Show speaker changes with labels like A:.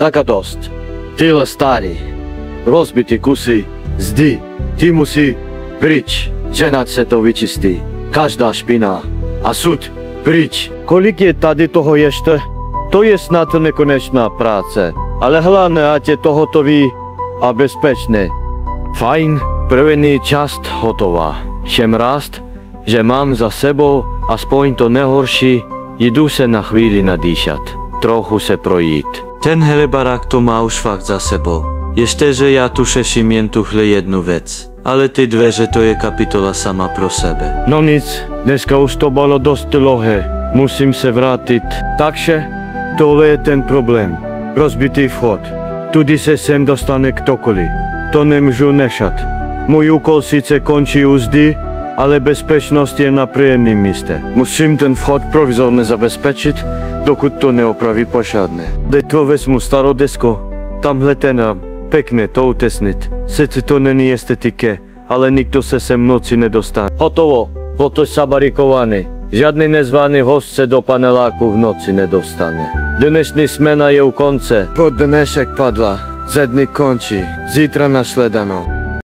A: Tak a dost. Tyhle starý, rozbitý kusy zdi, ty musí pryč, ženať se to vyčistí. Každá špina a sud pryč. Kolik je tady toho ještě? To je snad nekonečná práce, ale hlavně ať je to hotový a bezpečné. Fajn, první část hotová. Jsem rád, že mám za sebou aspoň to nejhorší, jdu se na chvíli nadýšat, trochu se projít.
B: Tenhle barák to má už fakt za sebou. Ještě, že já tu řeším jen tuhle jednu věc. Ale ty dveře to je kapitola sama pro sebe.
A: No nic, dneska už to bylo dost dlouhé, musím se vrátit. Takže tohle je ten problém. Rozbitý vchod. Tudy se sem dostane ktokoliv. To nemůžu nechat. Můj úkol sice končí u zdi, ale bezpečnost je na prvním místě. Musím ten vchod provizorně zabezpečit, dokud to neopraví pořádně. Teď to vezmu starou desku, tamhle ten pěkně to utesnit. Sice to není estetiké, ale nikdo se sem noci nedostane. Hotovo, bylo to zabarikované. Žádný nezvaný host se do paneláku v noci nedostane. Dnešní směna je u konce. Po dnešek padla, ze dny končí, zítra našledanou.